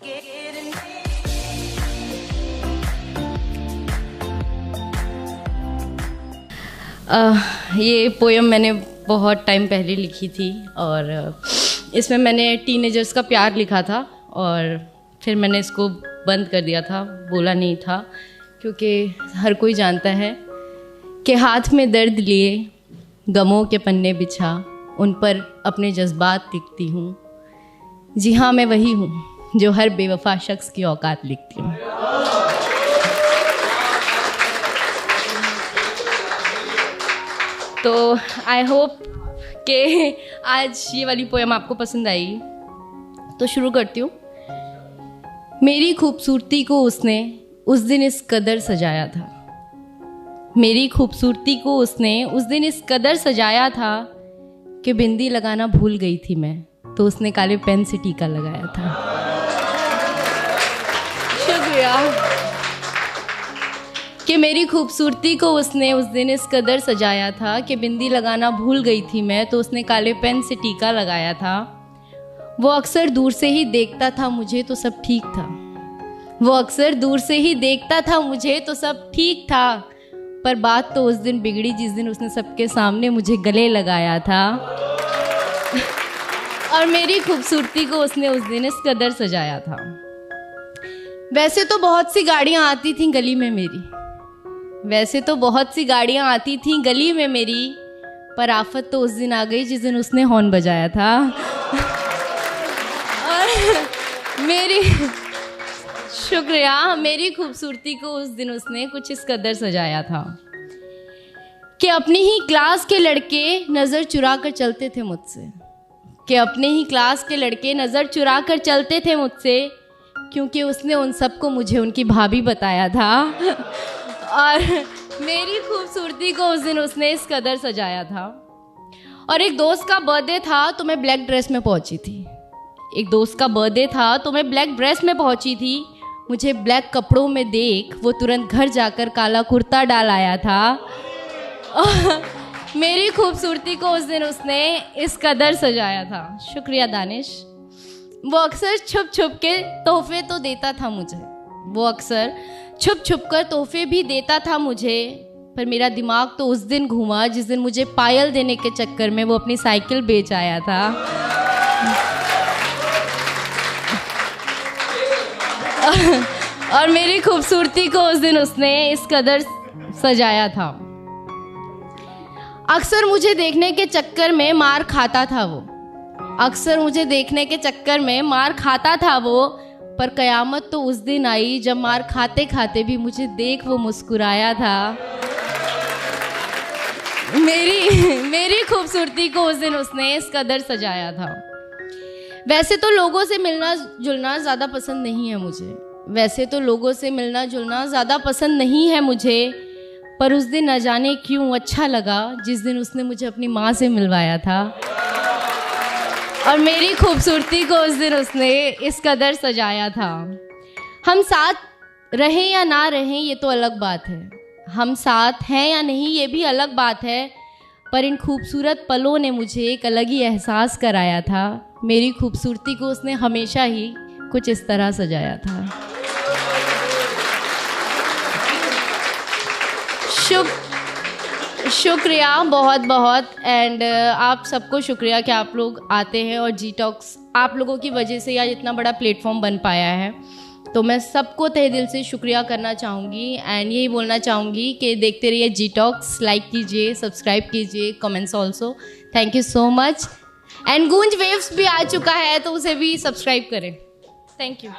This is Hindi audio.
ये पोयम मैंने बहुत टाइम पहले लिखी थी और इसमें मैंने टीनेजर्स का प्यार लिखा था और फिर मैंने इसको बंद कर दिया था, बोला नहीं था, क्योंकि हर कोई जानता है कि हाथ में दर्द लिए गमों के पन्ने बिछा उन पर अपने जज्बात लिखती हूँ। जी हाँ, मैं वही हूँ जो हर बेवफा शख्स की औकात लिखती हूँ। तो आई होप कि आज ये वाली पोएम आपको पसंद आई। तो शुरू करती हूँ। मेरी खूबसूरती को उसने उस दिन इस कदर सजाया था, मेरी खूबसूरती को उसने उस दिन इस कदर सजाया था कि बिंदी लगाना भूल गई थी मैं, तो उसने काले पेन से टीका लगाया था। शुक्रिया। कि मेरी खूबसूरती को उसने उस दिन इस कदर सजाया था कि बिंदी लगाना भूल गई थी मैं, तो उसने काले पेन से टीका लगाया था। वो अक्सर दूर से ही देखता था मुझे तो सब ठीक था, वो अक्सर दूर से ही देखता था मुझे तो सब ठीक था, पर बात तो उस दिन बिगड़ी जिस दिन उसने सबके सामने मुझे गले लगाया था। और मेरी खूबसूरती को उसने उस दिन इस कदर सजाया था। वैसे तो बहुत सी गाड़ियाँ आती थीं गली में मेरी, वैसे तो बहुत सी गाड़ियाँ आती थीं गली में मेरी, पर आफत तो उस दिन आ गई जिस दिन उसने हॉर्न बजाया था। और मेरी शुक्रिया, मेरी खूबसूरती को उस दिन उसने कुछ इस कदर सजाया था कि अपनी ही क्लास के लड़के नज़र चुरा कर चलते थे मुझसे, कि अपने ही क्लास के लड़के नज़र चुरा कर चलते थे मुझसे, क्योंकि उसने उन सबको मुझे उनकी भाभी बताया था। और मेरी खूबसूरती को उस दिन उसने इस कदर सजाया था। और एक दोस्त का बर्थडे था तो मैं ब्लैक ड्रेस में पहुंची थी, एक दोस्त का बर्थडे था तो मैं ब्लैक ड्रेस में पहुंची थी। मुझे ब्लैक कपड़ों में देख वो तुरंत घर जाकर काला कुर्ता डाल आया था। और मेरी खूबसूरती को उस दिन उसने इस कदर सजाया था। शुक्रिया दानिश। वो अक्सर छुप छुप के तोहफे तो देता था मुझे, वो अक्सर छुप छुप कर तोहफे भी देता था मुझे, पर मेरा दिमाग तो उस दिन घूमा जिस दिन मुझे पायल देने के चक्कर में वो अपनी साइकिल बेच आया था। और मेरी खूबसूरती को उस दिन उसने इस कदर सजाया था। अक्सर मुझे देखने के चक्कर में मार खाता था वो, अक्सर मुझे देखने के चक्कर में मार खाता था वो, पर कयामत तो उस दिन आई जब मार खाते खाते भी मुझे देख वो मुस्कुराया था। मेरी खूबसूरती को उस दिन उसने इस कदर सजाया था। वैसे तो लोगों से मिलना जुलना ज़्यादा पसंद नहीं है मुझे, वैसे तो लोगों से मिलना जुलना ज़्यादा पसंद नहीं है मुझे, पर उस दिन न जाने क्यों अच्छा लगा जिस दिन उसने मुझे अपनी माँ से मिलवाया था। और मेरी खूबसूरती को उस दिन उसने इस कदर सजाया था। हम साथ रहें या ना रहें ये तो अलग बात है, हम साथ हैं या नहीं ये भी अलग बात है, पर इन खूबसूरत पलों ने मुझे एक अलग ही एहसास कराया था। मेरी खूबसूरती को उसने हमेशा ही कुछ इस तरह सजाया था। शुक्रिया बहुत बहुत। एंड आप सबको शुक्रिया कि आप लोग आते हैं और जी टॉक्स आप लोगों की वजह से आज इतना बड़ा प्लेटफॉर्म बन पाया है, तो मैं सबको तहे दिल से शुक्रिया करना चाहूँगी। एंड यही बोलना चाहूँगी कि देखते रहिए जी टॉक्स, लाइक कीजिए, सब्सक्राइब कीजिए, comments also. Thank you so much. And गूंज वेव्स भी आ चुका है तो उसे भी सब्सक्राइब करें। Thank you.